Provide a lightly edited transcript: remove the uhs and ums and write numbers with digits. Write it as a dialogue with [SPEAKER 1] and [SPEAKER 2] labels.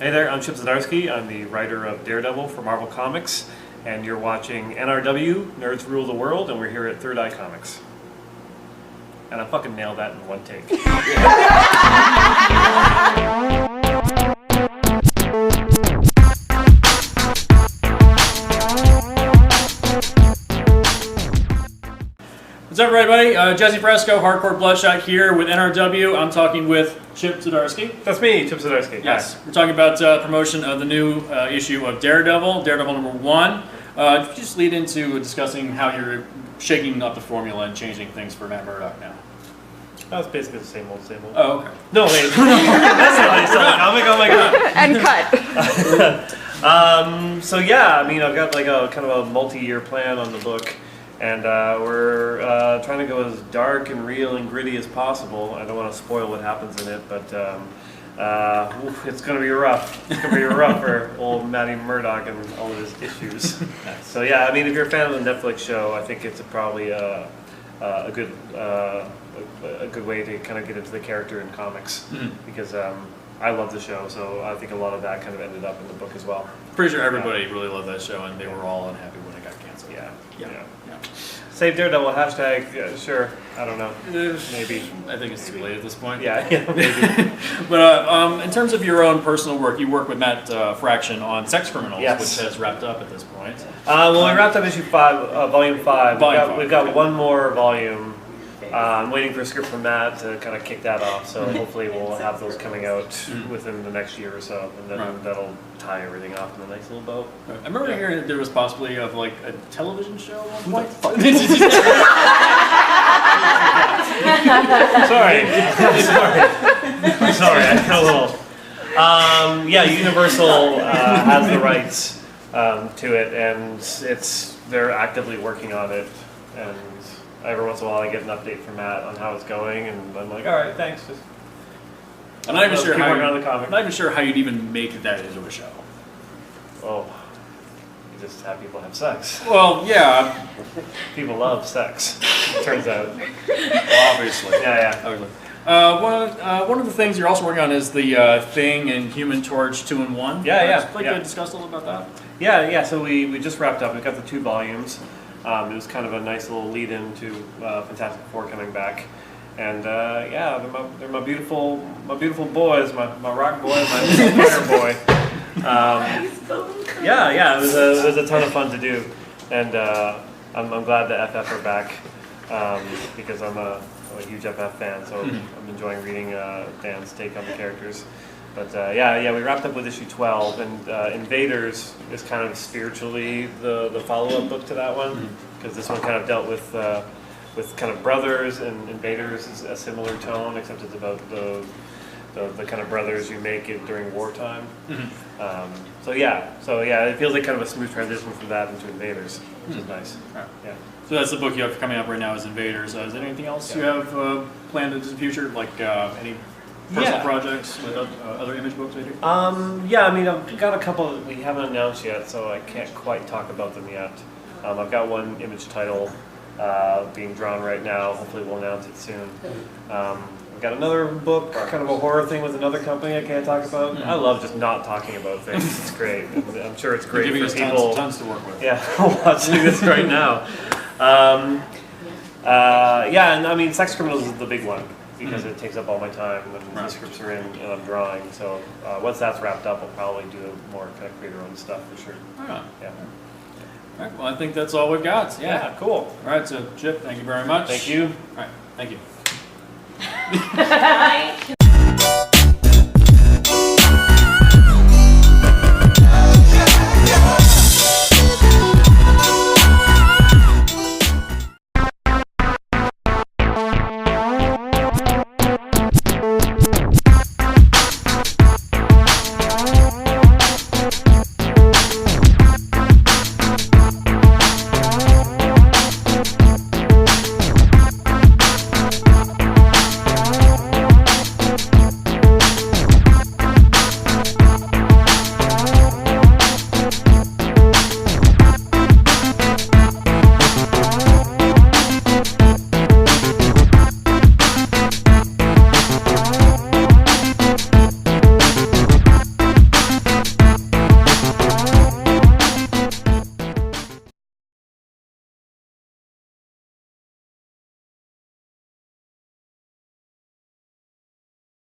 [SPEAKER 1] Hey there, I'm Chip Zdarsky. I'm the writer of Daredevil for Marvel Comics, and you're watching NRW, Nerds Rule the World, and we're here at Third Eye Comics. And I fucking nailed that in one take.
[SPEAKER 2] What's up, everybody? Jesse Fresco, Hardcore Bloodshot here with NRW. I'm talking with Chip Zdarsky.
[SPEAKER 1] That's me, Chip Zdarsky.
[SPEAKER 2] Yes, we're talking about promotion of the new issue of Daredevil number 1. If you just lead into discussing how you're shaking up the formula and changing things for Matt Murdock now.
[SPEAKER 1] That's basically the same old.
[SPEAKER 2] Oh, okay.
[SPEAKER 1] No, wait. That's not how you sell a comic? Oh my god.
[SPEAKER 3] And cut.
[SPEAKER 1] So yeah, I mean, I've got like a kind of a multi-year plan on the book. And we're trying to go as dark and real and gritty as possible. I don't want to spoil what happens in it, but it's going to be rough. It's going to be rough for old Matty Murdock and all of his issues. So yeah, I mean, if you're a fan of the Netflix show, I think it's probably a good way to kind of get into the character in comics, because I love the show, so I think a lot of that kind of ended up in the book as well.
[SPEAKER 2] Pretty sure everybody really loved that show, and they were all unhappy when it got canceled.
[SPEAKER 1] Yeah.
[SPEAKER 2] Save
[SPEAKER 1] Save Daredevil hashtag. Yeah, sure. I don't know. Maybe.
[SPEAKER 2] I think it's too late at this point.
[SPEAKER 1] Yeah, maybe.
[SPEAKER 2] But in terms of your own personal work, you work with Matt Fraction on Sex Criminals,
[SPEAKER 1] Yes.
[SPEAKER 2] which has wrapped up at this point.
[SPEAKER 1] Well, we wrapped up issue 5, volume 5.
[SPEAKER 2] Volume
[SPEAKER 1] We've got one more volume. I'm waiting for a script from Matt to kind of kick that off, so hopefully we'll have those coming out within the next year or so, and then that'll tie everything off in a nice little bow.
[SPEAKER 2] I remember hearing that there was possibly of like a television show at one point.
[SPEAKER 1] Sorry, I got a little. Yeah, Universal has the rights to it, and they're actively working on it, and every once in a while I get an update from Matt on how it's going, and I'm like, all right, thanks. Just
[SPEAKER 2] I'm not even sure
[SPEAKER 1] keep
[SPEAKER 2] how.
[SPEAKER 1] working on the comic.
[SPEAKER 2] I'm not even sure how you'd even make that into a show.
[SPEAKER 1] Oh, you just have people have sex.
[SPEAKER 2] Well, yeah,
[SPEAKER 1] People love sex, it turns out.
[SPEAKER 2] obviously.
[SPEAKER 1] Yeah.
[SPEAKER 2] Obviously. One of the things you're also working on is the Thing and Human Torch 2-in-1.
[SPEAKER 1] Yeah.
[SPEAKER 2] I'd like to discuss a little about that.
[SPEAKER 1] Yeah. So we just wrapped up. We've got the 2 volumes. It was kind of a nice little lead-in to Fantastic Four coming back, and they're my beautiful boys, my rock boy, my fire boy. It was a ton of fun to do, and I'm glad the FF are back, because I'm a huge FF fan, so I'm enjoying reading Dan's take on the characters. But we wrapped up with issue 12, and Invaders is kind of spiritually the follow-up book to that one, because this one kind of dealt with kind of brothers, and Invaders is a similar tone, except it's about the kind of brothers you make it during wartime. So it feels like kind of a smooth transition from that into Invaders, which is nice.
[SPEAKER 2] Right.
[SPEAKER 1] Yeah.
[SPEAKER 2] So that's the book you have coming up right now is Invaders. Is there anything else you have planned into the future, like any personal projects with other image books maybe?
[SPEAKER 1] I mean, I've got a couple that we haven't announced yet, so I can't quite talk about them yet. I've got one image title being drawn right now. Hopefully we'll announce it soon. I've got another book, kind of a horror thing with another company I can't talk about. I love just not talking about things. It's great. And I'm sure it's great for people.
[SPEAKER 2] Tons to work with.
[SPEAKER 1] Yeah, watching this right now. And I mean, Sex Criminals is the big one, because it takes up all my time, and the scripts are in, and I'm drawing. So once that's wrapped up, I'll probably do more kind of creator-owned stuff for sure.
[SPEAKER 2] Yeah. All right, well, I think that's all we've got.
[SPEAKER 1] Yeah, cool.
[SPEAKER 2] All right, so Chip, thank you very much.
[SPEAKER 1] Thank you.
[SPEAKER 2] All right, thank you.